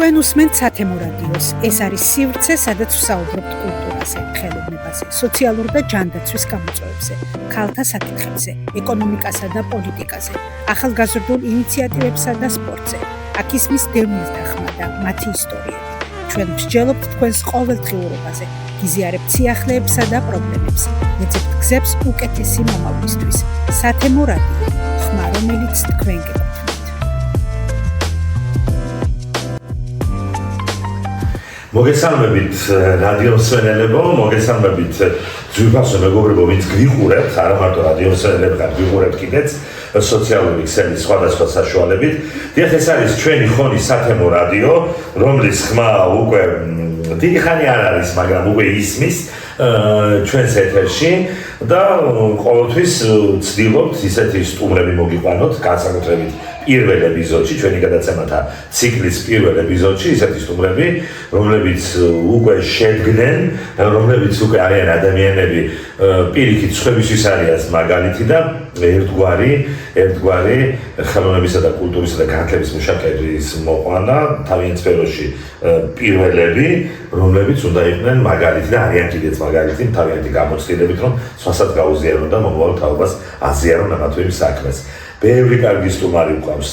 თქვენ უსმენთ სათემო რადიოს. ეს არის სივრცე, სადაც ვსაუბრობთ კულტურაზე, ხელოვნებაზე, სოციალურ და ჯანდაცვის გამოწვევებზე, ქალთა საკითხებზე, ეკონომიკასა და პოლიტიკაზე, ახალგაზრდულ ინიციატივებსა და სპორტზე. აქ ისმის დევნილთა ხმა და მათი ისტორიები. ჩვენ ვსჯელობთ თქვენს ყოველდღიურობაზე, გიზიარებთ სიახლეებსა და პრობლემებს, ეძებთ გზებს უკეთესი მომავლისთვის. სათემო რადიო, ხმა, რომელიც თქვენ გეკუთვნით. მოგესალმებით რადიო მსმენელებო, მოგესალმებით ძვირფასო მეგობრებო, ვინც გვიყურებთ, არა მარტო რადიო მსმენელებთან გვიყურებთ კიდეც სოციალური ქსელის სხვადასხვა საშუალებით. დიახ, ეს არის ჩვენი ხონი სათემო რადიო, რომლის ხმა უკვე დიდი ხანი არ არის, მაგრამ უკვე ისმის ჩვენს ეთერში და ყოველთვის ვცდილობთ ისეთი სტუმრები მოგიყვანოთ, განსაკუთრებით პირველ ეპიზოდში, ჩვენი გადაცემათა ციკლის პირველ ეპიზოდში, ისეთი სტუმრები, რომლებიც უკვე შედგნენ, რომლებიც უკვე არიან ადამიანები, პირიქით სხვებისთვის არიან მაგალითი და ერთგვარი ხელოვნებისა და კულტურისა და განათლების მუშაკების მოყვანა თავიანთ სფეროში პირველები, რომლებიც უნდა იყვნენ მაგალითი და არიან კიდეც მაგალითი თავიანთი გამოცდილებით, რომ სხვასაც გაუზიარონ და მომავალ თაობას აზიარონ ამათ იმ საქმეს. ბევრი კარგი სტუმარი გვყავს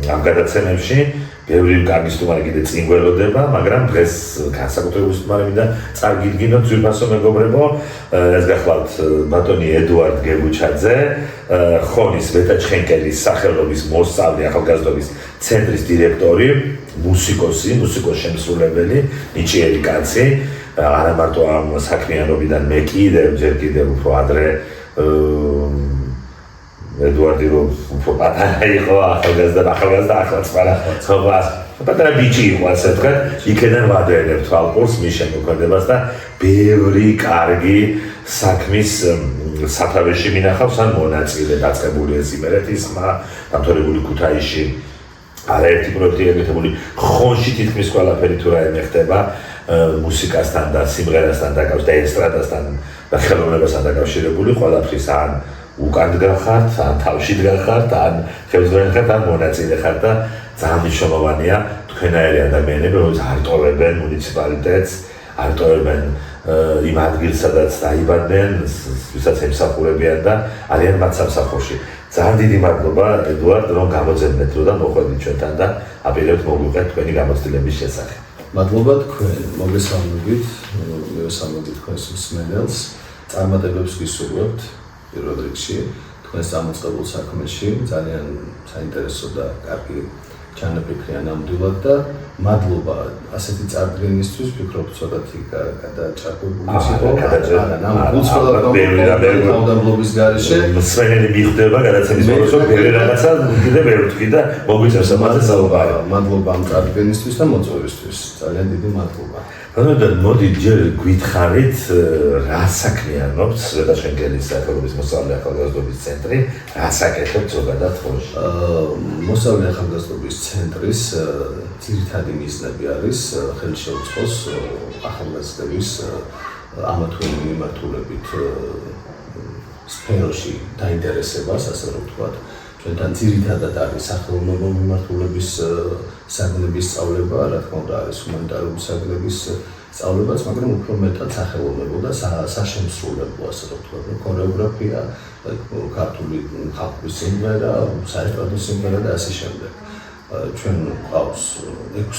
ამ გადაცემებში, ბევრი კარგი სტუმარი კიდე წინ გველოდება, მაგრამ დღეს განსაკუთრებული სტუმარი მინდა წარგიდგინოთ ძვირფასო მეგობრებო, ეს გახლავთ ბატონი ედუარდ გეგუჩაძე, ხონის ვეტაჩხენკელის სახელობის მოსწავლე ახალგაზრდობის ცენტრის დირექტორი, მუსიკოს შემსრულებელი, ნიჭიერი კაცი, არა მარტო ამ საქმიანობიდან მე ჯერ კიდევ უფრო ადრე ედუარდი რომ უფრო პატარა იყო, ახალგაზრდა ახლაც, მაგრამ პატარა ბიჭი იყო, ასე ვთქვათ, იქიდან ვადევნებთ ალკურს მის შემოქმედებას და ბევრი კარგი საქმის სათავეში მინახავს ან მონაწილე დაწყებული ეს იმერეთის ხმა, დამთავრებული ქუთაისში, არაერთი პროექტი ეგეთებული ხონში თითქმის ყველაფერი თუ რაიმე ხდება მუსიკასთან და სიმღერასთან და ესტრადასთან და ხელოვნებასთან დაკავშირებული ყველაფრის ან უკან დგახართ, ან თავში დგახართ, ან ხელმძღვანელი ხართ, ან მონაწილე ხართ და ძალიან მნიშვნელოვანია თქვენაერი ადამიანები, რომლებიც არ ტოვებენ მუნიციპალიტეტს, არ ტოვებენ იმ ადგილს, სადაც დაიბადნენ, ვისაც ემსახურებიან და არიან მათ სამსახურში. ძალიან დიდი მადლობა ედუარდ, რომ გამოძებნეთ და მოხვედრით ჩვენთან და აპირებთ მოგვიყვეთ თქვენი გამოცდილების შესახებ. მადლობა თქვენ, მოგესალმებით, მივესალმებით თქვენს მსმენელს, წარმატებებს გისურვებთ. პირველ რიგში თქვენს გამოწყებულ საქმეში ძალიან საინტერესო და კარგი ჩანაფიქრია ნამდვილად და მადლობა ასეთი წარდგენისთვის, ვფიქრობ ცოტათი გადაჭარბებული იყო. ნამდვილად გარეშე მსმენელი მიხვდება გადაცემის ბოლოს, რომ ბევრი რაღაცა კიდევ ვერ ვთქვი და მოგვიწევს ამაზე საუბარი. მადლობა ამ წარდგენისთვის და მოწვევისთვის. ძალიან დიდი მადლობა. მოდი ჯერ გითხარით რა საქმიანობს ვეტაჩხენკელის სახელობის მოსწავლე ახალგაზრდობის ცენტრი, რა საკეთებთ ზოგადად ხონში? მოსწავლე ახალგაზრდობის ცენტრის ძირითადი მიზნები არის ხელი შეუწყოს ახალგაზრდების ამა თუ იმ მიმართულებით სფეროში დაინტერესებას, ასე რომ ვთქვათ. ჩვენთან ძირითადად არის სახელმწიფო მიმართულების საგნების სწავლება, რა თქმა უნდა არის ჰუმანიტარული საგნების სწავლებაც, მაგრამ უფრო მეტად სახელმწიფო და საშემსრულებლო, ასე რომ ვთქვათ, ქორეოგრაფია, ქართული ხალხური სიმღერა, საესტრადო სიმღერა და ასე შემდეგ. ჩვენ გვყავს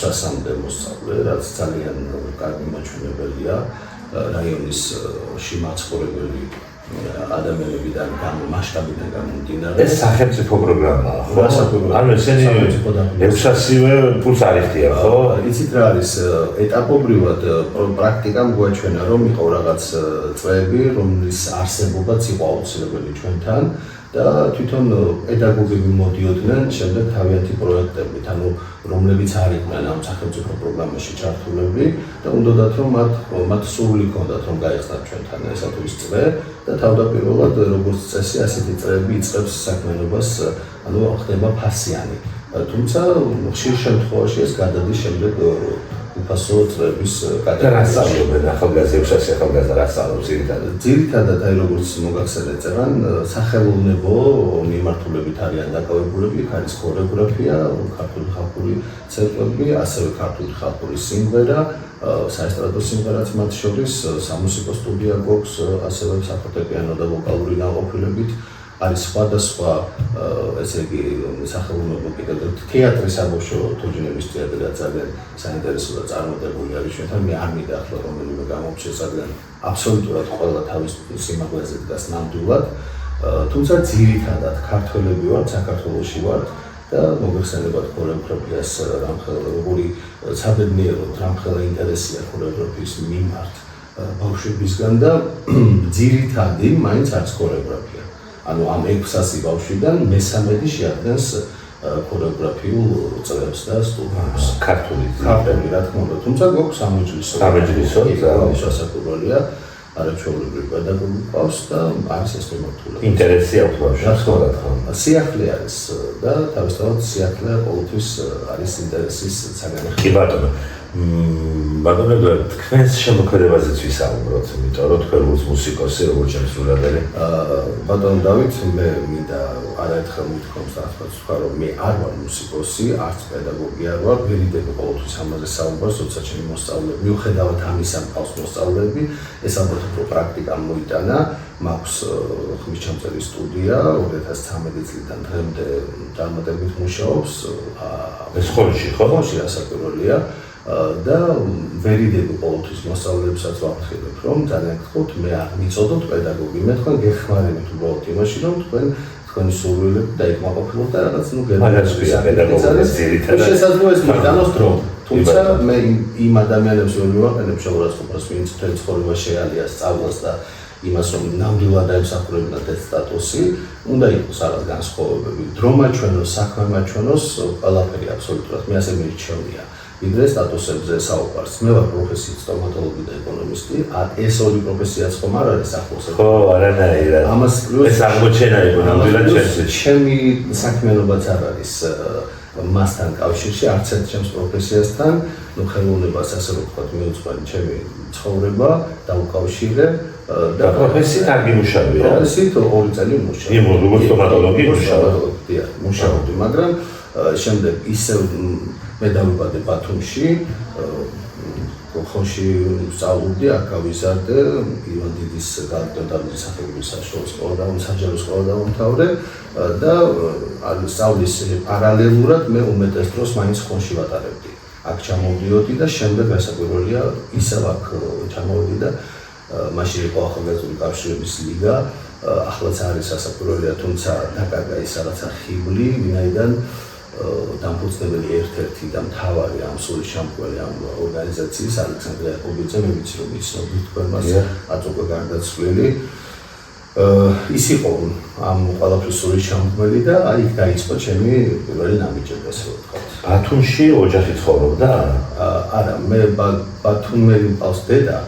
600-მდე მოსწავლე, რაც ძალიან კარგი მაჩვენებელია რაიონის შემაცხოვრებელი ადამიანებიდან მასშტაბიდან გამომდინარე. ეს სახელმწიფო პროგრამაა, ხო? ანუ ესენი 600-ვე ფულს არიხდია, ხო? იცით რა არის, ეტაპობრივად პრაქტიკამ გვაჩვენა, რომ იყო რაღაც წვეები, რომლის არსებობაც იყო აუცილებელი ჩვენთან და თვითონ პედაგოგები მოდიოდნენ შემდეგ თავიანთი პროექტებით, ანუ რომლებიც არ იყვნენ ამ სახელმწიფო პროგრამაში ჩართულები და უნდათ რომ მათ სურვილი ჰქონდათ რომ გაიხსნათ ჩვენთან ესათვის წრე და თავდაპირველად როგორც წესი ასეთი წრეები იწყებს საქმიანობას, ანუ ხდება ფასიანი. თუმცა ხშირ შემთხვევაში ეს გადადის შემდეგ საუფასო წლების გადასავლობენ ახალგაზრდებს ახალგაზრდა რა სწავლობს ძირითადად აი როგორც მოგახსენეთ წეგან სახელოვნებო მიმართულებით არიან დაკავებულები, არის ქორეოგრაფია, ქართული ხალხური ცეკვები, ასევე ქართული ხალხური სიმღერა, საესტრადო სიმღერაც მათ შორის, სამუსიკო სტუდია გვაქვს, ასევე საფორტეპიანო და ვოკალური ნაყოფილებით. არის სხვადასხვა ესე იგი სახელმწიფო კიდევ თეატრის საბავშვო თუჯინების თეატრი ძალიან საინტერესო და წარმატებული არის ჩვენთან. მე არ მინდა ახლა რომელიმე გამოვჩეს ძალიან აბსოლუტურად ყველა თავის სიმაღლეზე დგას ნამდვილად. თუმცა ძირითადად ქართველები ვართ, საქართველოში ვართ და მოგეხსენებათ ქორეოგრაფიას როგორი საბედნიეროდ რამხელა ინტერესია ქორეოგრაფიის მიმართ ბავშვებისგან და ძირითადი მაინც არის ქორეოგრაფია. ანუ ამ 600 ბავშვიდან მე-13 შეადგენს ქორეოგრაფიულ წრეებს და სტუდიებს. ქართული რა თქმა უნდა, თუმცა გვაქვს სამეჯლისო შესაძლებელია არაჩვეულებრივი პედაგოგი ყავს და არის ეს მიმართულება. ინტერესი აქვს ბავშვებს, სიახლე არის და თავისთავად სიახლე ყოველთვის არის ინტერესის საგანი. კი ბატონო, ბატონო, თქვენს შემოქმედებაზეც ვისაუბროთ, იმიტომ რომ თქვენ როგორც მუსიკოსი, როგორც შემსრულებელი. ბატონო დავით, მე მინდა არაერთხელ მithქვამს თქვა, რომ მე არ ვარ მუსიკოსი, არც პედაგოგი არ ვარ, ვერიდები ყოველთვის ამაზე საუბრობს, როცა ჩემი მოსწავლეები, მიუხედავად ამისა, მყავს მოსწავლეები, ეს ალბათ უფრო პრაქტიკა მოიტანა, მაქვს ხმისჩამწერი სტუდია, 2013 წლიდან დღემდე წარმატებით მუშაობს. ეს ხოლში, ხო? ხოლში ასაკურველია. და ვერიდები ყოველთვის მოსწავლეებსაც ვაფრთხილებ, რომ ძალიან გთხოვთ, მე არ მიწოდოთ პედაგოგი, მე თქვენ გეხმარებით უბრალოდ იმაში, რომ თქვენი სურვილები დაიკმაყოფილოთ და რაღაც მაგასვია პედაგოგის ძირითადად. შესაძლოა ეს მოიტანოს დრო. თუმცა მე იმ ადამიანებს ვერ მივაყენებ შეურაცხყოფას, ვინც მთელ ცხოვრება შეალია სწავლას და იმას, რომ ნამდვილად დაემსახურებინათ ეს სტატუსი, უნდა იყოს რაღაც განსხვავებები. დრო მაჩვენოს, საქმე მაჩვენოს, ყველაფერი აბსოლუტურად მე ასე მირჩევნია. ვიდრე სტატუსებზე საუბარს. მე ვარ პროფესიით სტომატოლოგი და ეკონომისტი. ეს ორი პროფესიაც ხომ არ არის ახლოს. ხო, არანაირად. ამას ეს აღმოჩენა იყო ნამდვილად ჩემთვის. ჩემი საქმიანობაც არ არის მასთან კავშირში, არც ერთ ჩემს პროფესიასთან. ნუ ხელოვნებას ასე რომ ვთქვათ, მიუძღვენი ჩემი ცხოვრება და უკავშირე და პროფესიით არ გიმუშავია. პროფესიით 2 წელი მუშაობ. იმ როგორც სტომატოლოგი მუშაობდი, მაგრამ შემდეგ ისევ მე დავიბადე ბათუმში, ხოლში სწავლობდი, აქ გავიზარდე, ივან დიდის გარდაქმნის სახელობის საშუალო სკოლა და საჯარო სკოლა დავამთავრე და სწავლის პარალელურად მე უმეტეს დროს მაინც ხოლში ვატარებდი. აქ ჩამოვდიოდი და შემდეგ გასაკვირველია ისევ აქ ჩამოვედი და მაშინ იყო ახალგაზრდული კავშირების ლიგა, ახლაც არის გასაკვირველია, თუმცა დაკარგა ის რაღაცა ხიბლი, ვინაიდან დამფუძნებელი ერთ-ერთი და მთავარი ამ სულის შემქმნელი ამ ორგანიზაციის ალექსანდრე აკობიძე, მე ვიცი რომ იცნობთ თქვენ მას, რაც უკვე გარდაცვლილი. ის იყო ამ ყველაფრის სულის შემქმნელი და აი იქ დაიწყო ჩემი პირველი ნამიჯები, ასე ვთქვათ. ბათუმში ოჯახი ცხოვრობდა? არა, მე ბათუმელი მყავს დედა.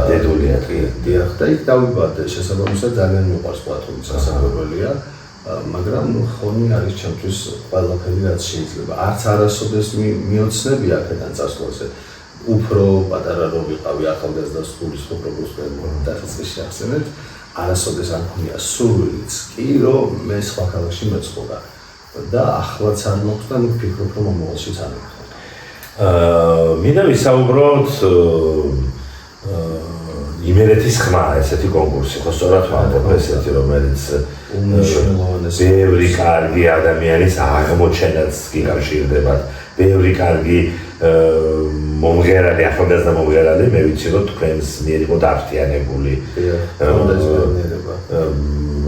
დედულია კი. დიახ, და იქ დავიბადე, შესაბამისად ძალიან მიყვარს ბათუმი, სასაკვირველია. მაგრამ ხონი არის ჩემთვის ყველაფერი რაც შეიძლება. არც არასოდეს მიოცნები აქედან წასვლაზე. უფრო პატარა რო ვიყავი ახალგაზრდა სკოლის პროფესორი და ასე შეახსენეთ, არასოდეს არ მქონია სურვილიც კი რომ მე სხვა ქალაქში მეცხოვრა. და ახლაც არ მოხდა და ვფიქრობ რომ მომავალშიც არ მოხდა. მინდა ვისაუბროთ იმერეთის ხმა, ესეთი კონკურსი, ხო სწორად ვამბობ, ესეთი რომელიც ბევრი კარგი ადამიანის აღმოჩენაც გიკავშირდება, ბევრი კარგი მომღერალი, ახალგაზრდა მომღერალი, მე ვიცი რომ თქვენს მიერ იყო დაფრთიანებული.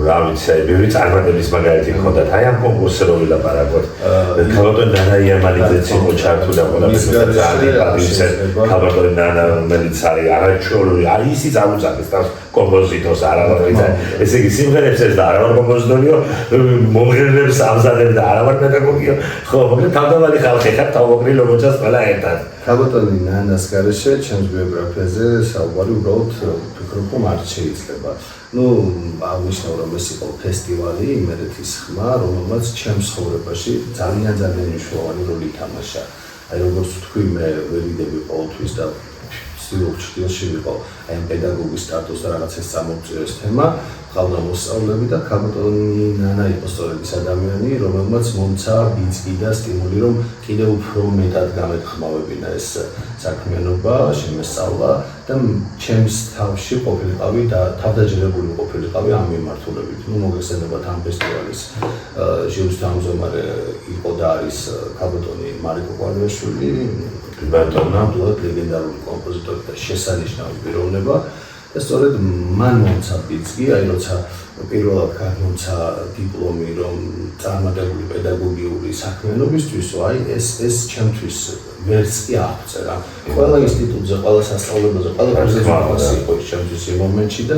რა ვიცი, ბევრი წარმატების მაგალითი ჰქონდათ აი ამ კონკურსზე რომ ვილაპარაკოთ. ქალბატონი ნანა იამალიძეც იყო ჩართული და ყველაფერს ძალიან პატივისცემ. ქალბატონი ნანა რომელიც არის არაჩვეულებრივი, აი ისიც ამოწაკეს თავს კომპოზიტორს არავარ. ესე იგი სიმღერებს ეს და არავარ კომპოზიტორიო, მომღერლებს ამზადებ და არავარ პედაგოგიო. ხო, მაგრამ თავდამალი ხალხი ხარ, თავმოყრილი მოჩას ყველა ერთად. ქალბატონი ნანას გარეშე ჩემს ბიოგრაფიაზე საუბარი უბრალოდ ვფიქრობ რომ არ შეიძლება. ნუ აღნიშნავ რომ ეს იყო ფესტივალი იმერეთის ხმა, რომელმაც ჩემს ცხოვრებაში ძალიან მნიშვნელოვანი როლი ითამაშა. აი როგორც თქვი, მე ვერიდები ყოველთვის და ცდილობ ვიყო აი ამ პედაგოგის სტატუსს და რაღაცას წამოვწიოს თემა, ყავდა მოსწავლეები და ქალბატონი ნანა იყო სწორედ ის ადამიანი, რომელმაც მომცა ბიძგი და სტიმული, რომ კიდევ უფრო მეტად გამეთხმავებინა ეს საქმიანობა, შემესწავლა და ჩემს თავში ყოფილიყავი და თავდაჯერებული ყოფილიყავი ამ მიმართულებით. ნუ მოგესალმებათ ამ ფესტივალის ჟიურის თავმჯდომარე იყო და არის ქალბატონი მარიკო კვარიაშვილი, ნამდვილად ლეგენდარული კომპოზიტორი და შესანიშნავი პიროვნება. და სწორედ მან მომცა ბიძგი, აი როცა პირველად გამომცა დიპლომი, რომ წარმატებული პედაგოგიური საქმიანობისთვის, აი ეს ჩემთვის ვერც კი აღწერა. ყველა ინსტიტუტზე, ყველა სასწავლებელზე, ყველა პრეზიდენტი იყო ჩემთვის იმ მომენტში და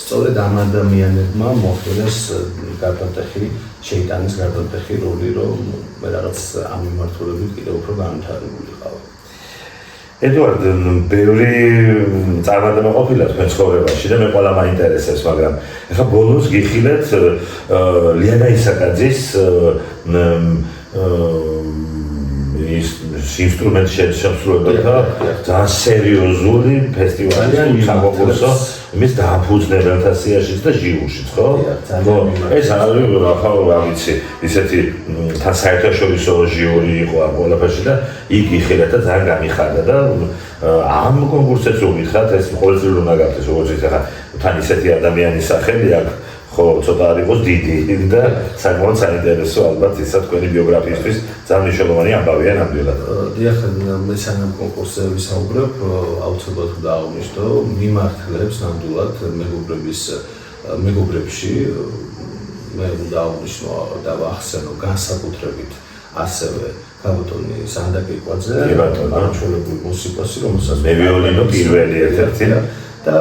სწორედ ამ ადამიანებმა მოხდეს გარდამტეხი შეიტანის გარდამტეხი როლი, რომ მე რაღაც ამ მიმართულებით კიდევ უფრო განვითარებულიყავ. ედუარდ, ბევრი წარმატება ყოფილა თქვენ ცხოვრებაში და მე ყველა მაინტერესებს, მაგრამ ეხლა ბოლოს გიხილეთ ლიანა ისაკაძის ინსტრუმენტ შემსრულებელთა ძალიან სერიოზული ფესტივალი საკონკურსო იმის დააფუძნებელთა სიაშიც და ჟიურშიც, ხო? ეს არის ახლა რა ვიცი, ისეთი თან საერთაშორისო ჟიური იყო ამ ყველაფერში და იქ იხილეთ და ძალიან გამიხარდა და ამ კონკურსებს რომ გითხრათ, ეს ყოველწლიურად უნდა გახდეს, როგორც იცი ახლა თან ისეთი ადამიანის სახელი აქვს ხო ცოტა არ იყოს დიდი და საკმაოდ საინტერესო ალბათ ისა თქვენი ბიოგრაფიისთვის ძალიან მნიშვნელოვანი ამბავია ნამდვილად. დიახ, მე სანამ კონკურსზე ვისაუბრებ, აუცილებლად უნდა აღვნიშნო მიმართლებს ნამდვილად მეგობრებში მე უნდა აღვნიშნო და ვახსენო განსაკუთრებით ასევე ქალბატონი სანდა კიკვაძე, არაჩვეულებრივი მუსიკოსი, რომელსაც მე ვიოლინო პირველი ერთ-ერთი და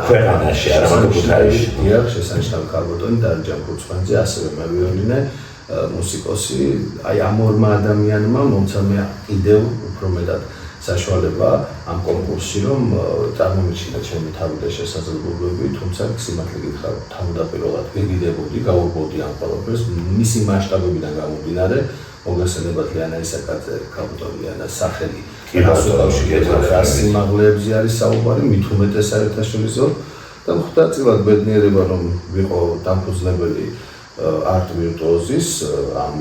ქვეყანაში არა მაგრამ ქუთაისში. დიახ, შესანიშნავი ქალბატონი დარიჯან კურცმანძე, ასევე მე ვიოლინე მუსიკოსი. აი ამ ორმა ადამიანმა მომცა მე კიდევ უფრო მეტად საშუალება ამ კონკურსში, რომ წარმომიჩინა ჩემი თავი და შესაძლებლობები, თუმცა სიმართლე გითხრა, თავდაპირველად ვეგიდებოდი, გავუბრუნდი ამ ყველაფერს მისი მასშტაბებიდან გამომდინარე. მოგესალმებათ ლიანა ისაკაძე, ქალბატონი ლიანას სახელი. რა სიმაღლეებზე არის საუბარი, მით უმეტეს საერთაშორისო და მხატვრულად ბედნიერება რომ ვიყო დამფუძნებელი არტ ვირტუოზის ამ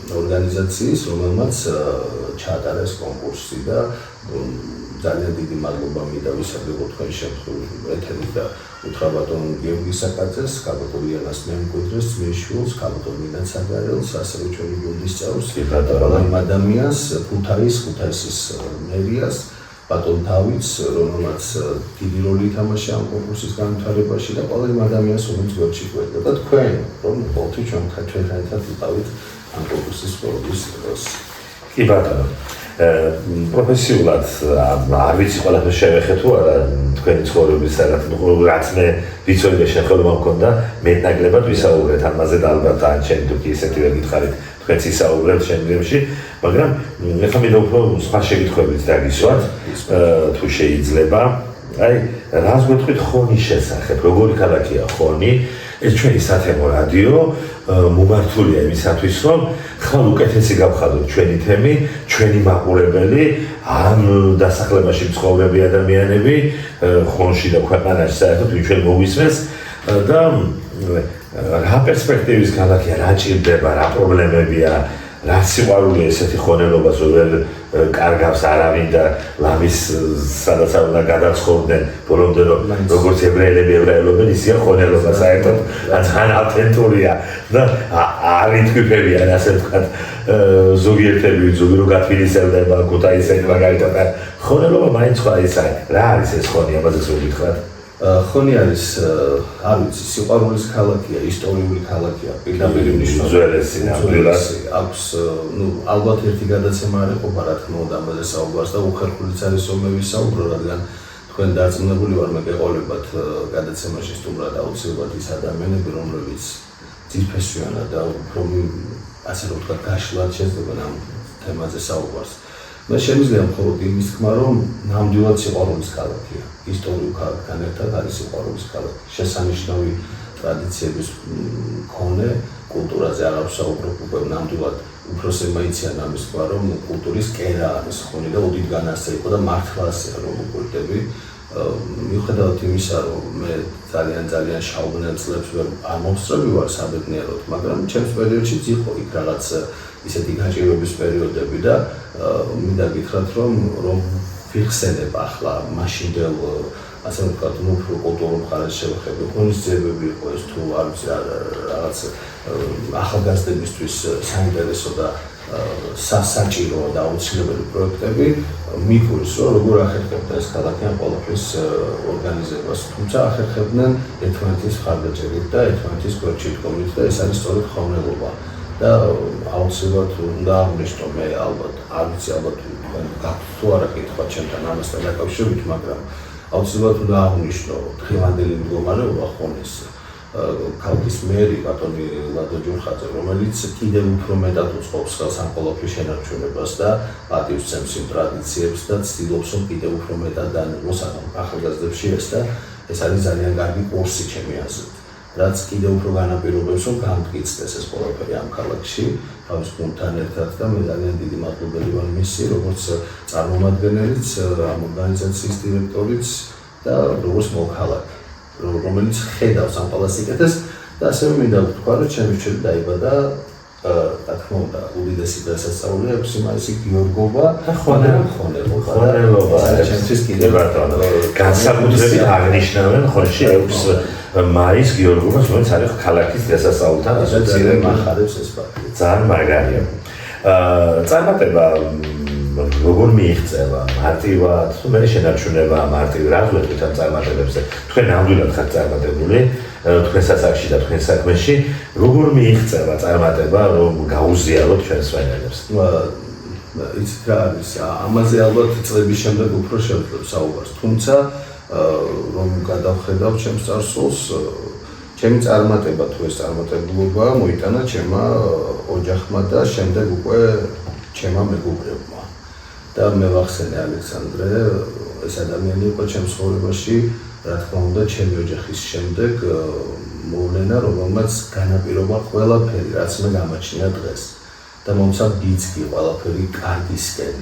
ორგანიზაციის, რომელმაც ჩაატარა ეს კონკურსი და ძალიან დიდი მადლობა მინდა ვისაუბროთ თქვენი შემთხვევაში ეთერით და უთხრა ბატონ გიორგი ისაკაძეს, ქალბატონ ლიანას მემკვიდრეს, მიშულს, ქალბატონ ნინა ცაგარელს, ასევე ჩვენი გუნდის წევრს და ყველა იმ ადამიანს, ქუთაისის მერიას, ბატონ დავითს, რომელმაც დიდი როლი ითამაშა ამ კონკურსის განვითარებაში და ყველა იმ ადამიანს, რომელიც გვერდში ყვება და თქვენ, რომ ყოველთვის ჩვენთან ვიყავით ამ კონკურსის პროდის დროს. კი ბატონო. პროფესიულად არ ვიცი ყველაფერს შევეხე თუ არა თქვენი ცხოვრების რაც მე ვიცოდი შეხედულობა მქონდა მეტნაკლებად ვისაუბრეთ ამაზე და ალბათ ან ჩემ თუ კი ისეთივე გითხარით თქვენც ისაუბრეთ შემდგომში, მაგრამ ეხლა მინდა უფრო სხვა შეკითხვებით დაგისვათ თუ შეიძლება. აი რას გვეტყვით ხონის შესახებ, როგორი ქალაქია ხონი? ეს ჩვენი სათემო რადიო მომართულია იმისათვის, რომ ხალ უკეთესი გავხადოთ ჩვენი თემი, ჩვენი მაყურებელი, ამ დასახლებაში მცხოვრები ადამიანები, ხონში და ქვეყანაში საერთოდ ჩვენ მოვისმენს და რა პერსპექტივის ქალაქია, რა ჭირდება, რა პრობლემებია, რა სიყვარულია ესეთი ხონელობას, ვერ კარგავს არავინ და ლამის სადაც არ უნდა გადაცხოვრდნენ ბოლომდე როგორც ებრაელები ებრაელობენ, ისეა ხონელობა საერთოდ ძალიან ავთენტურია და არ ითქვიფებიან ასე ვთქვათ ზოგიერთები ზოგი რო გათბილისელდება ქუთაისელი მაგალითად ხონელობა მაინც სხვა ისაა. რა არის ეს ხონი, ამაზე გითხრათ? ხონი არის, არ ვიცი, სიყვარულის ქალაქია, ისტორიული ქალაქია, პირდაპირ უძველესი ნამდვილად აქვს, ალბათ ერთი გადაცემა არ ეყოფა, რა თქმა უნდა, ამაზე საუბარს და უხერხულიც არის რომ მე ვისაუბრო, რადგან თქვენ დარწმუნებული ვარ, მე გეყოლებათ გადაცემაში სტუმრად აუცილებლად ის ადამიანები, რომლებიც ძირფესვიანად და უფრო ასე რომ ვთქვათ, გაშლად შეძლებენ ამ თემაზე საუბარს. მე შემიძლია მხოლოდ იმის თქმა, რომ ნამდვილად სიყვარულის ქალაქია. ისტორიულ ქალაქთან ერთად არის სიყვარულის ქალაქი. შესანიშნავი ტრადიციების მქონე, კულტურაზე არ ვსაუბრობ, უკვე ნამდვილად უფროსებმა იციან ამის თქვა, რომ კულტურის კერა არის ხონი და უდიდგან ასე იყო და მართლა ასეა რომ უყურდები. მიუხედავად იმისა, რომ მე ძალიან შაუბნელ წლებს ვერ ამოვსწრები ვარ საბედნიეროდ, მაგრამ ჩემს პერიოდშიც იყო იქ რაღაც ისეთი გაჭირვების პერიოდები და მინდა გითხრათ, რომ ვიხსენებ ახლა მაშინდელ ასე ვთქვათ, უფრო კულტურულ მხარეს შევხედო, ღონისძიებები იყო ეს თუ არ ვიცი რაღაც ახალგაზრდებისთვის საინტერესო და სასაჭირო და აუცილებელი პროექტები მიქურის, რომ როგორ ახერხებდა ეს ქალაქი ამ ყველაფრის ორგანიზებას, თუმცა ახერხებდნენ ერთმანეთის მხარდაჭერით და ერთმანეთის გვერდში დგომით და ეს არის სწორედ ხოვნელობა და აუცილებლად უნდა აღნიშნო მე ალბათ არ ვიცი ალბათ გაქვთ თუ არა კითხვა ჩემთან ამასთან დაკავშირებით, მაგრამ აუცილებლად უნდა აღნიშნო დღევანდელი მდგომარეობა ხონეს ქალაქის მერი ბატონი ლადო ჯურხაძე, რომელიც კიდევ უფრო მეტად უწყობს ხელს ამ ყველაფრის შენარჩუნებას და პატივს ცემს იმ ტრადიციებს და ცდილობს, რომ კიდევ უფრო მეტად დაანებოს ახალგაზრდებში ეს და ეს არის ძალიან კარგი კურსი ჩემი აზრით. რაც კიდევ უფრო განაპირობებს, რომ გამტკიცდეს ეს ყველაფერი ამ ქალაქში, თავის გუნდთან ერთად და მე ძალიან დიდი მადლობელი ვარ მისი, როგორც წარმომადგენელიც, ამ ორგანიზაციის დირექტორიც და როგორც მოქალაქე, რომელიც ხედავს ამ ყველას იკეთებს და ასევე მინდა ვთქვა, რომ ჩემი ჩვენი დაიბადა რა თქმა უნდა, უდიდესი დღესასწაულია 6 მაისი გიორგობა და ხონელობა. ჩემთვის კიდევ ბატონო, განსაკუთრებით აღნიშნავენ ხონში 6 მაის გიორგობას, რომელიც არის ქალაქის დღესასწაულთან ასოცირებული. მახარებს ეს ფაქტი. ძალიან მაგარია. წარმატება როგორ მიიღწევა მარტივად, თუ მე შენარჩუნება მარტივ რა ვეთქვით ამ წარმატებებზე. თქვენ ნამდვილად ხართ წარმატებული, თქვენ სასახში და თქვენ საქმეში, როგორ მიიღწევა წარმატება, რომ გაუზიაროთ ჩვენს ვაინერებს? იცით რა არის, ამაზე ალბათ წლების შემდეგ უფრო შევძლებ საუბარს, თუმცა რომ გადავხედავ ჩემს წარსულს, ჩემი წარმატება თუ ეს წარმატებულობა მოიტანა ჩემმა ოჯახმა და შემდეგ უკვე ჩემმა მეგობრებმა. და მე ვახსენე ალექსანდრე, ეს ადამიანი იყო ჩემს ცხოვრებაში, რა თქმა უნდა, ჩემი ოჯახის შემდეგ მოვლენა, რომელმაც განაპირობა ყველაფერი, რაც მე გამაჩნია დღეს. და მომცა ბიძგი ყველაფერი კარგისკენ,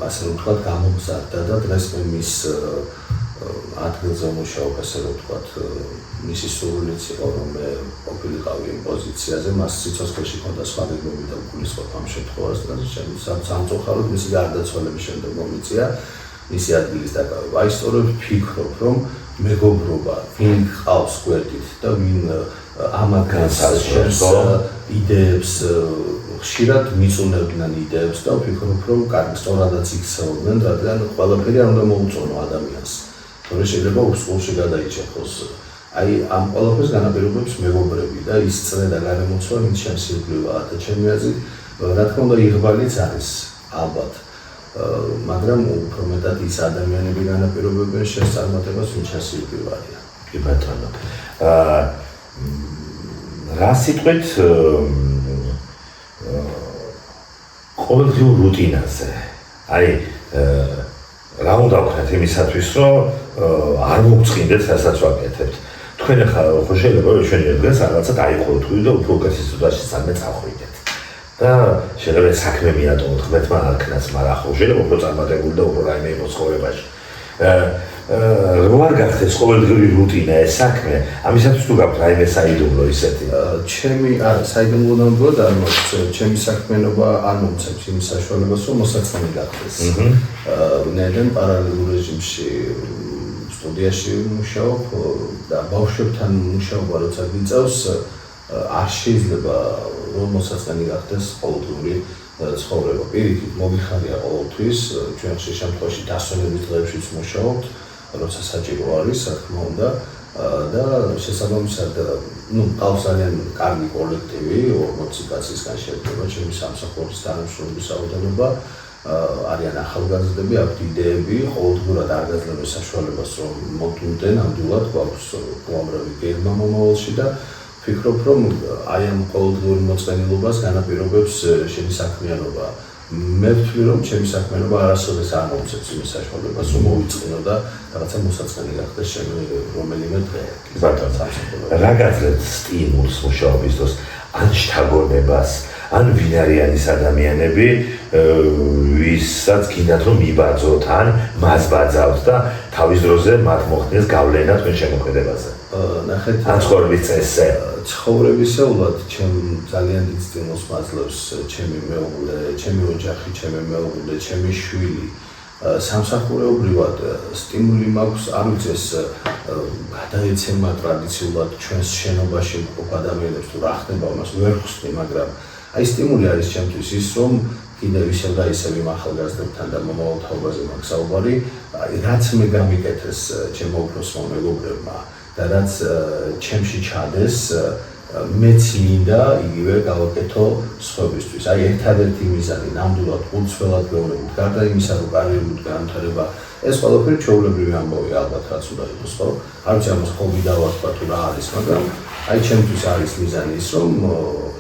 ასე რომ ვთქვათ, გამომზარდა და დღეს მე მის ადგილზე მუშაობ, ასე რომ ვთქვათ, მისი სურვილიც იყო, რომ მე ყოფილიყავი იმ პოზიციაზე, მას სიცოცხლეში ჰქონდა სხვა გეგმები და გულისხმობ ამ შემთხვევას და სამწუხაროდ მისი გარდაცვალების შემდეგ მომიწია მისი ადგილის დაკავება. აი სწორედ ვფიქრობ, რომ მეგობრობა, ვინ ყავს გვერდით და ვინ ამაგანს იდეებს ხშირად მიწუნებდნენ იდეებს და ვფიქრობ, რომ კარგი სწორადაც იქცეოდნენ, რადგან ყველაფერი არ უნდა მოუწონო ადამიანს. თორე შეიძლება უსყოლში გადაიჭერხოს. აი ამ ყველაფერს განაპირობებს მეგობრები და ის წრე და გარემოცვა ვინც შემსირგლივაა და ჩემი აზრით, რა თქმა უნდა, იღბალიც არის ალბათ. მაგრამ უფრო მეტად ის ადამიანები განაპირობებენ შენს წარმატებას, ვინც შემსირგლივაა. კი ბატონო. რა სიტყვით ყოველდღიურ რუტინაზე. აი რა უნდა ვქნათ იმისათვის, რომ არ მოგწყინდეთ, რასაც ვაკეთებთ. თქვენ ახლა ხო შეიძლება ჩვენი დღეს რაღაცა დაიყუროთ და უფრო უკეთ სიტუაციაში საქმე წავხვიდეთ. და შეიძლება საქმე მიატოვოთ ღმერთმა არ ქნას, მაგრამ ხო შეიძლება უფრო წარმატებული და უფრო რაიმე იყოს ცხოვრებაში. რო არ გახდეს ყოველდღიური რუტინა ეს საქმე, ამისათვის თუ გაქვთ რაიმე საიდუმლო ისეთი? ჩემი საიდუმლო ნამდვილად არ მოწევს, ჩემი საქმიანობა არ მომცემს იმ საშუალებას, რომ მოსაწყენი გახდეს. ნედენ პარალელურ რეჟიმში სტუდიაში მუშაობ და ბავშვებთან მუშაობა როცა გიწევს, არ შეიძლება რომ მოსაწყენი გახდეს ყოველდღიური ცხოვრება. პირიქით მოგიხარია ყოველთვის, ჩვენ ხშირ შემთხვევაში დასვენების დღეებშიც მუშაობთ, როცა საჭირო არის, რა თქმა უნდა, და შესაბამისად, ყავს ძალიან კარგი კოლექტივი, 40 კაცისგან შედგება ჩემი სამსახურის თანამშრომლობის რაოდენობა, არიან ახალგაზრდები, აქვთ იდეები, ყოველდღურად არ გაძლევენ საშუალებას, რომ მოდიოდნენ, ნამდვილად გვაქვს უამრავი გეგმა მომავალში და ვფიქრობ, რომ აი ამ ყოველდღიურ მოწყენილობას განაპირობებს შენი საქმიანობა. მე ვთვლი, რომ ჩემი საქმიანობა არასოდეს არ მომცემს იმის საშუალებას, რომ მოვიწყინო და რაღაცა მოსაწყენი გახდეს ჩემი რომელიმე დღე. ბატონო, რა გაძლევთ სტიმულს მუშაობის დროს, ან შთაგონებას, ან ვინ არიან ის ადამიანები, ვისაც გინდათ რომ მიბაძოთ, ან მას ბაძავთ და თავის დროზე მათ მოხდეს გავლენა თქვენ შემოქმედებაზე. ნახეთ, ან ცხოვრების წესზე. ცხოვრებისეულად ჩემ ძალიან დიდ სტიმულს მაძლევს ჩემი მეუღლე, ჩემი ოჯახი, ჩემი მეუღლე, ჩემი შვილი. სამსახურეობრივად სტიმული მაქვს, არ ვიცი ეს გადაეცემა ტრადიციულად ჩვენს შენობაში მყოფ ადამიანებს თუ რა ხდება, მას ვერ ხსნი, მაგრამ აი სტიმული არის ჩემთვის ის, რომ კიდევ ისევ და ისევ იმ ახალგაზრდებთან და მომავალ თაობაზე მაქვს საუბარი, რაც მე გამიკეთეს ჩემო უფროსმა მეგობრებმა და რაც ჩემში ჩადეს, მეც მინდა იგივე გავაკეთო სხვებისთვის. აი ერთადერთი მიზანი ნამდვილად გულწრფელად გეუბნებით, გარდა იმისა, რომ კარიერული განვითარება, ეს ყველაფერი ჩვეულებრივი ამბავი ალბათ რაც უნდა იყოს, ხო? არ ვიცი ამას ხობი დავარქვა თუ რა არის, მაგრამ აი ჩემთვის არის მიზანი ის, რომ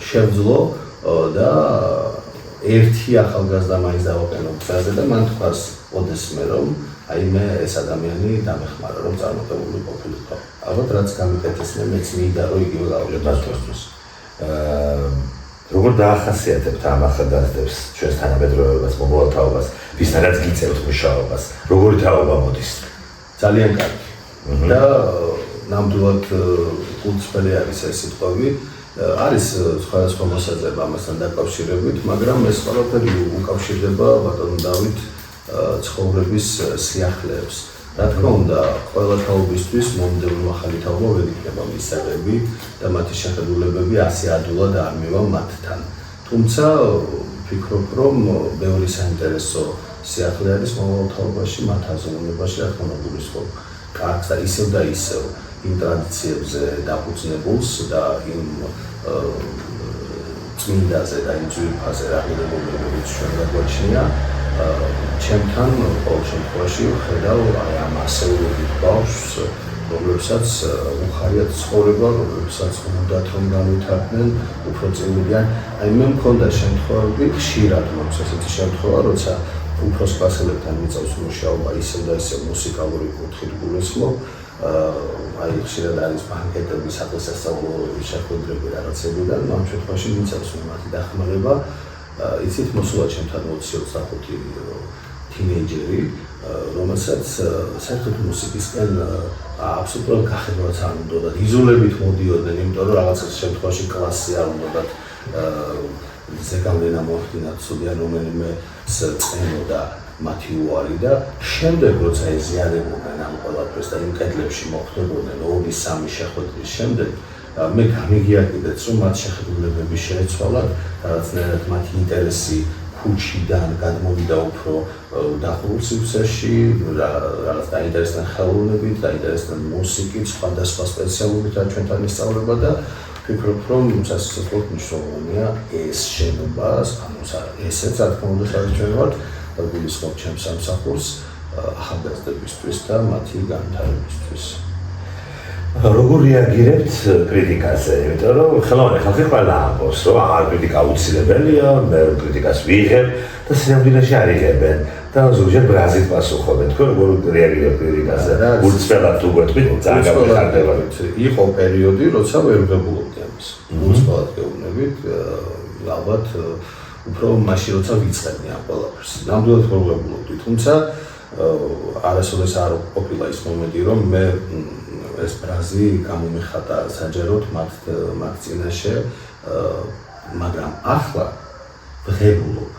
შევძლო და ერთი ახალგაზრდა მაინც დავაყენო გზაზე და მან თქვას ოდესმე რომ აი მე ეს ადამიანი დამეხმარა რომ წარმატებული ყოფილიყო. ალბათ რაც გამიკეთეს მეც მინდა რომ იგივე გავაკეთოს. როგორ დაახასიათებთ ამ ახალგაზრდებს ჩვენს თანამედროვეობას, მომავალ თაობას, ვისთანაც გიწევთ მუშაობას, როგორი თაობა მოდის? ძალიან კარგი. და ნამდვილად გულწრფელი არის ეს სიტყვები. არის სხვადასხვა მოსაზრება ამასთან დაკავშირებით, მაგრამ ეს ყველაფერი უკავშირდება ბატონ დავით ცხოვრების სიახლეებს. რა თქმა უნდა, ყველა თაობისთვის მომდევნო ახალი თაობა ვერ იქნება მისაღები და მათი შეხედულებები ასე ადვილად არ მივა მათთან. თუმცა ვფიქრობ, რომ ბევრი საინტერესო სიახლე არის მომავალ თაობაში, მათ აზროვნებაში, რა თქმა უნდა, გულისხმობ კარგს და ისევ იმ ტრადიციებზე დაფუძნებულს და იმ წმინდაზე და იმ ძვირფაზე რაღაცებიც ჩვენ გაგვაჩნია. ჩემთან ყოველ შემთხვევაში ხედავ აი ამ ასეულობით ბავშვს, რომლებსაც უხარიათ ცხოვრება, რომლებსაც უნდათ რომ განვითარდნენ, უფრო წილიდან. აი მე მქონდა შემთხვევები, ხშირად მაქვს ესეთი შემთხვევა, როცა უფროს კლასელებთან მიწევს მუშაობა ისევ და ისევ მუსიკალური კუთხით გულისხმობ. აი ხშირად არის ბანკეტები, სადღესასწაულო შეხვედრები რაღაცებიდან, ამ შემთხვევაში მიწევს მათი დახმარება. იცით მოსულა ჩემთან 20-25 თინეიჯერი, რომელსაც საერთოდ მუსიკისკენ აბსოლუტურად გახედვაც არ უნდათ, იზოლებით მოდიოდნენ, იმიტომ რომ რაღაცა შემთხვევაში კლასი არ უნდათ ზეგავლენა მოახდინათ, სულიან რომელიმე წენოდა მათი უარი და შემდეგ როცა ეზიარებოდნენ ამ ყველაფერს და იმ კედლებში მოხვდებოდნენ 2-3 შეხვედრის შემდეგ მე გამიგია კიდეც რომ მათ შეხედულებები შეეცვალათ, რაღაცნაირად მათი ინტერესი ქუჩიდან გადმოვიდა უფრო დახურულ სივრცეში, რაღაც დაინტერესდნენ ხელოვნებით, დაინტერესდნენ მუსიკით, სხვადასხვა სპეციალობით რა ჩვენთან ისწავლება და ვფიქრობ, რომ სასწაულად მნიშვნელოვანია ეს შენობა, ანუ ესეც რა თქმა უნდა სადაც ჩვენ ვართ და გულისხმობ ჩემს სამსახურს ახალგაზრდებისთვის და მათი განვითარებისთვის. როგორ რეაგირებთ კრიტიკაზე? იმიტომ რომ ხელოვანი ხალხი ყველა ამბობს, რომ აღარ კრიტიკა აუცილებელია, მე კრიტიკას ვიღებ და სინამდვილეში არ იღებენ და ზოგჯერ ბრაზით პასუხობენ. თქვენ როგორ რეაგირებთ კრიტიკაზე? გულწრფელად თუ გვეტყვით, ძალიან გამიხარდებათ. იყო პერიოდი, როცა ვერ ვღებულობდი ამას. გულწრფელად გეუბნებით, ალბათ უფრო მაშინ როცა ვიწყებდი ამ ყველაფერს. ნამდვილად ვერ ვღებულობდი, თუმცა არასოდეს არ ყოფილა ის მომენტი, რომ მე ეს ბრაზი გამომეხატა საჯაროდ მათ წინაშე, მაგრამ ახლა ვღებულობ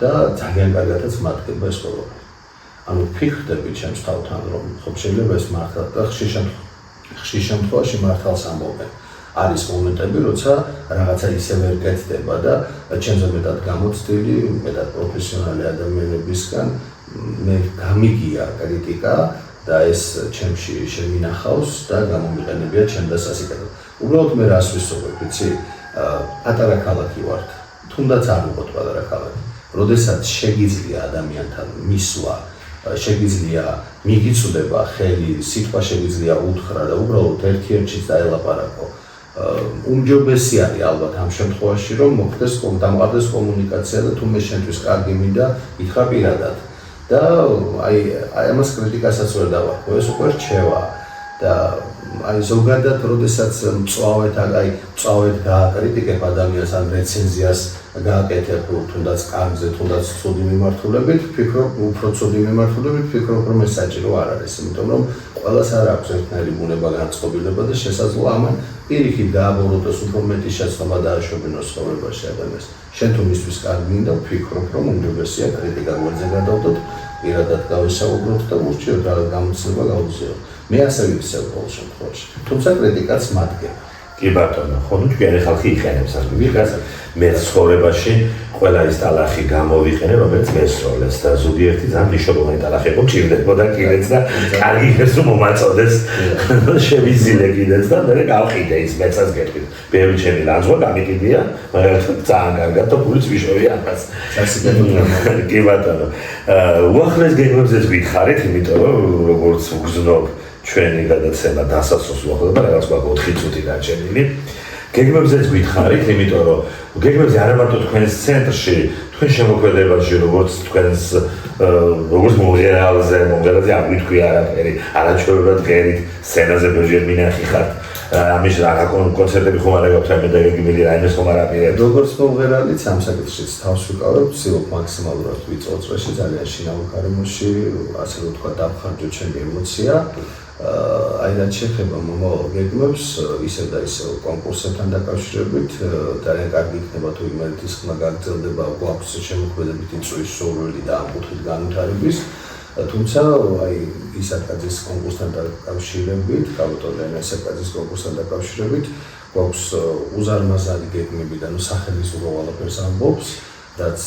და ძალიან კარგადაც მათგება ეს ყველაფერი. ანუ ვფიქრდები ჩემს თავთან, რომ ხო შეიძლება ეს მართლა და ხშირ შემთხვევაში მართალს ამბობენ. არის მომენტები, როცა რაღაცა ისე ვერ კეთდება და ჩემზე მეტად გამოცდილი, მეტად პროფესიონალი ადამიანებისგან მე გამიგია კრიტიკა და ეს ჩემში შემინახავს და გამომიყენებია ჩემ და სასიკეთოდ. უბრალოდ მე რას ვისწავლებ, ვიცი? პატარა ქალაქი ვართ, თუნდაც არ ვიყოთ პატარა ქალაქი. როდესაც შეგიძლია ადამიანთან მისვლა, შეგიძლია მიგიწვდება ხელი, სიტყვა შეგიძლია უთხრა და უბრალოდ ერთ-ერთშიც დაელაპარაკო. უმჯობესი არის ალბათ ამ შემთხვევაში, რომ მოხდეს დამყარდეს კომუნიკაცია და თუ მე შენთვის კარგი მინდა, ითხრა პირადად. და აი ამას კრიტიკასაც ვერ დავარქვა, ეს უკვე რჩევა. და აი ზოგადად როდესაც მწვავედ გააკრიტიკებ ადამიანს ან რეცენზიას გააკეთებ თუნდაც კარგზე, თუნდაც ცუდი მიმართულებით, ფიქრობ, უფრო ცუდი მიმართულებით, ფიქრობ, რომ ეს საჭირო არ არის, იმიტომ რომ ყველას არ აქვს ერთნაირი ბუნება, განწყობილება და შესაძლოა ამან პირიქით გააბოროტოს უფრო მეტი შეცდომა დააშვებინოს ცხოვრებაში ადამიანს. შენ თუ მისთვის კარგი მინდა, ვფიქრობ, რომ უმჯობესია კრიტიკა გვერდზე გადავდოთ, პირადად გავისაუბროთ და ურჩიოთ რა გამოცდილება გავუზიაროთ. მე ასე ვიქცევ ყოველ შემთხვევაში. თუმცა კრიტიკაც მადგება. კი ბატონო, ხო ნუ ჩვენი ხალხი იყენებს ამ კრიტიკას. მე ცხოვრებაში ყველა ის ტალახი გამოვიყენე, რომელიც მესროლეს და ზოგიერთი ძალიან მნიშვნელოვანი ტალახი იყო, ჭირდებოდა კიდეც და კარგი ეს რომ მომაწოდეს. შევიზილე კიდეც და მე გავყიდე ის მეცას გეტყვით. ბევრი ჩემი ლანძღვა გამიყიდია, მაგრამ ძალიან კარგად და ფულიც ვიშვებია ამას. კი ბატონო. უახლეს გეგმებზეც გითხარით, იმიტომ რომ როგორც ვგზნობ ჩვენი გადაცემა დასასრულს უახლოვდება, რაღაც გვაქვს 4 წუთი დარჩენილი. გეგმებზეც გითხარით, იმიტომ რომ გეგმებზე არა მარტო თქვენს ცენტრში, თქვენ შემოქმედებაში, როგორც თქვენს როგორც მომღერალზე აგვიტყვი არაფერი, არაჩვეულებრივად ღერით, სცენაზე ბევრჯერ მინახი ხართ. ამის რა კონცერტები ხომ არა გაქვთ მე და გეგმილი რაიმეს ხომ არ აპირებთ. როგორც მომღერალიც ამ საკითხშიც თავს ვიკავებ, ვცდილობ მაქსიმალურად ვიწოვ წრეში, ძალიან შინაურ გარემოში, ასე რომ თქვა დავხარჯო ჩემი ემოცია. აი რაც შეეხება მომავალ გეგმებს, ისევ და ისევ კონკურსებთან დაკავშირებით, ძალიან კარგი იქნება თუ იმერეთის ხმა გაგრძელდება გვაქვს შემოქმედებითი წვრის სურვილი და ამ კუთხით განვითარების. თუმცა აი ისაკაძის კონკურსთან დაკავშირებით, კავტოლიანის ისაკაძის კონკურსთან დაკავშირებით, გვაქვს უზარმაზარი გეგმები და ნუ სახელის უბრალოდ ამბობს, რაც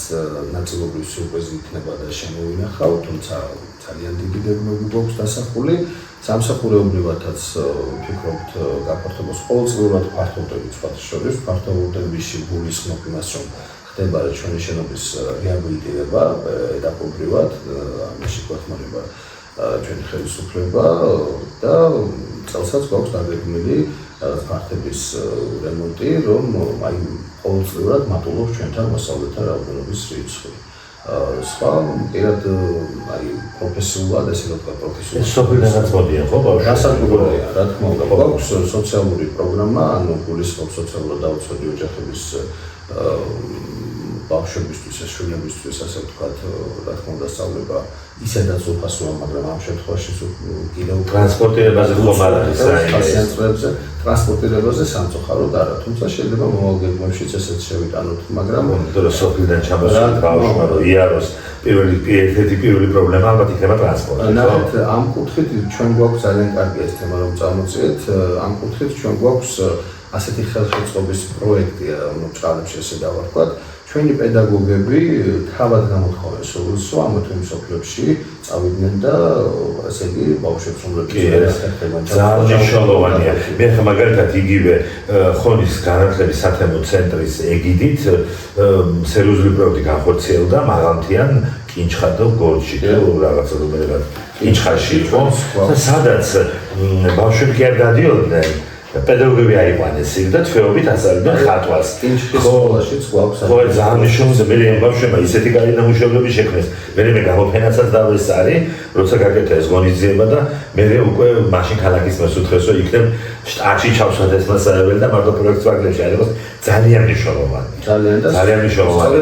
ნაწილობრივ სიუჟეტი იქნება და შემოვინახავ, თუმცა ძალიან დიდი გეგმები გვაქვს დასახული. სამსახურეობრივადაც ვფიქრობთ გაფართობას ყოველწლიურად ფართოვდებით სხვათა შორის, ფართოვდებში გულისხმობ იმას, რომ ხდება ჩვენი შენობის რეაბილიტირება ეტაპობრივად, ამაში გვეხმარება ჩვენი ხელისუფლება და წელსაც გვაქვს დაგეგმილი ფართების რემონტი, რომ აი ყოველწლიურად მატულობს ჩვენთან მასწავლეთა რაოდენობის რიცხვი. სხვა პირად აი პროფესიულად ესე ვთქვა პროფესიულად სოფლიდანაც მოდიან ხო ბავშვები? გასაგებია, რა თქმა უნდა, გვაქვს სოციალური პროგრამა, ანუ გულისხმობს სოციალურად დაუცველი ოჯახების ბავშვებისთვის, შვილებისთვის, ასე ვთქვათ, რა თქმა უნდა, სწავლება ისედაც უფასოა, მაგრამ ამ შემთხვევაში კიდევ ტრანსპორტირებაზე ხომ არ არის პაციენტებზე, ტრანსპორტირებაზე სამწუხაროდ არა, თუმცა შეიძლება მომავალ გეგმებშიც ესეც შევიტანოთ, მაგრამ იმიტომ სოფლიდან ჩამოსული ბავშვმა რომ იაროს პირველი პრობლემა ალბათ იქნება ტრანსპორტი. ნახეთ, ამ კუთხით ჩვენ გვაქვს ძალიან კარგი ეს თემა რომ წამოწიეთ, ამ კუთხით ჩვენ გვაქვს ასეთი ხელშეწყობის პროექტი, ანუ ჭალებში ესე დავარქვათ. ჩვენი პედაგოგები თავად გამოთხოვეს სურვილს, რომ ამ თემის სოფლებში წავიდნენ და ესე იგი ბავშვებს უმრავლესობას ძალიან მნიშვნელოვანია. მე ხა მაგალითად იგივე ხონის განათლების სათემო ცენტრის ეგიდით სერიოზული პროექტი განხორციელდა მაღალმთიან კინჩხადო გორჯში და რაღაცა რომელიღაც კინჩხაში იყო და სადაც ბავშვები კი არ გადიოდნენ პედაგოგები აიყვანეს და თვეობით ასწავლიდნენ ხატვას. სკოლაშიც გვაქვს. ხო, ძალიან მნიშვნელოვანია. მე ამ ბავშვებმა ისეთი კარგი ნამუშევრები შექმნეს. მე გამოფენაცაც დავესწარი, როცა გაკეთე ეს ღონისძიება და მე უკვე მაშინ ქალაქის მოსუთხეს, რომ იქნებ შტატში ჩავსვათ ეს მასალები და მარტო პროექტს ვაგლებში არის ძალიან მნიშვნელოვანი. ძალიან მნიშვნელოვანი.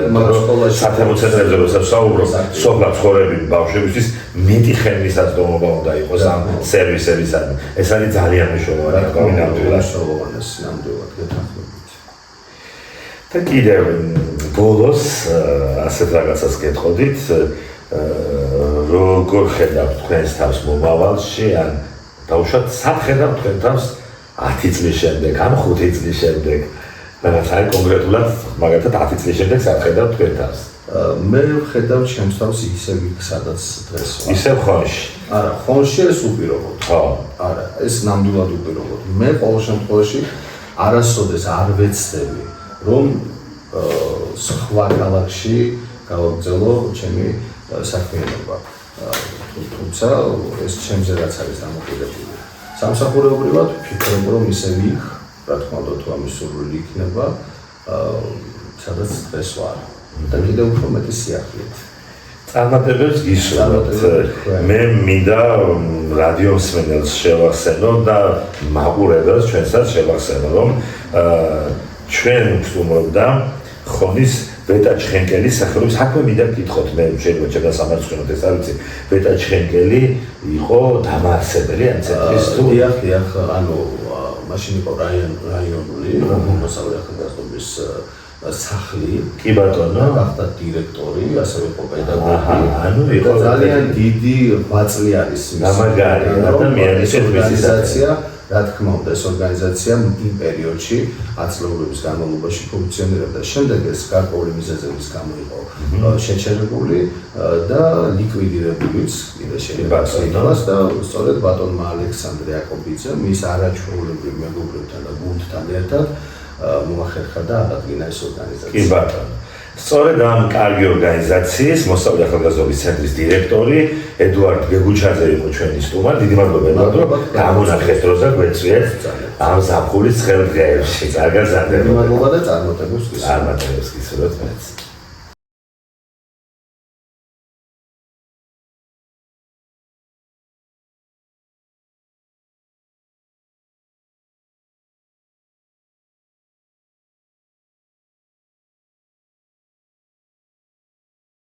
სათემო ცენტრებზე როცა ვსაუბრობ, სოფლად ცხოვრები ბავშვებისთვის მეტი ხელმისაწვდომობა უნდა იყოს ამ სერვისებისადმი. ეს არის ძალიან მნიშვნელოვანი. მნიშვნელოვანეს ნამდვილად გეთანხმებით. და კიდევ ბოლოს ასეთ რაღაცას გეტყოდით, როგორ ხედავთ თქვენს თავს მომავალში, ან დაუშვათ სად ხედავთ თქვენ თავს 10 წლის შემდეგ, ან 5 წლის შემდეგ, რაღაც აი კონკრეტულად მაგალითად 10 წლის შემდეგ სად ხედავთ თქვენ თავს? მე ვხედავ ჩემს თავს ისევ იქ, სადაც დღეს ვარ. ისევ ხონში. არა, ხონში ეს უპირობოდ. ხო. არა, ეს ნამდვილად უპირობოდ. მე ყოველ შემთხვევაში არასოდეს არ ვეცდები, რომ სხვა ქალაქში გავაგრძელო ჩემი საქმიანობა. თუმცა ეს ჩემზე რაც არის დამოკიდებული. სამსახურეობრივად ვფიქრობ, რომ ისევ იქ, რა თქმა უნდა, თუ ამის სურვილი იქნება, სადაც დღეს ვარ. და კიდევ უფრო მეტი სიახლით. წარმატებებს გისურვებთ. მე მინდა რადიო მსმენელს შევახსენო და მაყურებელს ჩვენსაც შევახსენო, რომ ჩვენ ვსტუმრობდა ხონის ბეტა ჩხენკელის სახელობის საქმე მინდა გითხოთ მე შეიძლება ჩემს სამარცხინოდ ეს არ ვიცი ბეტა ჩხენკელი იყო დამაარსებელი ამ ცენტრის თუ დიახ ანუ მაშინ იყო რაიონული მოსავლე ახალგაზრდობის სახლი კი ბატონო გახდა დირექტორი ასევე იყო პედაგოგი ანუ იყო ძალიან დიდი ბაწლიანის გამაგარი ადამიანის ორგანიზაცია რა თქმა უნდა ეს ორგანიზაცია იმ პერიოდში ათწლეულების განმავლობაში ფუნქციონირებდა. შემდეგ ეს გარკვეული მიზეზების გამო იყო შეჩერებული და ლიკვიდირებულიც კიდე შეიძლება ითქვას და სწორედ ბატონმა ალექსანდრე აკობიძემ მის არაჩვეულებრივ მეგობრებთან და გუნდთან ერთად მოახერხა და აღადგინა ეს ორგანიზაცია. კი ბატონო. სწორედ ამ კარგი ორგანიზაციის მოსავლე ახალგაზრდობის ცენტრის დირექტორი ედუარდ გეგუჩაძე იყო ჩვენი სტუმარი. დიდი მადლობა რომ გამონახეთ დროზე გვეწვიეთ ამ ზაფხულის ცხელ დღეებში. კარგად ზარდება. მადლობა და წარმატებებს გისურვებთ. წარმატებებს გისურვებთ.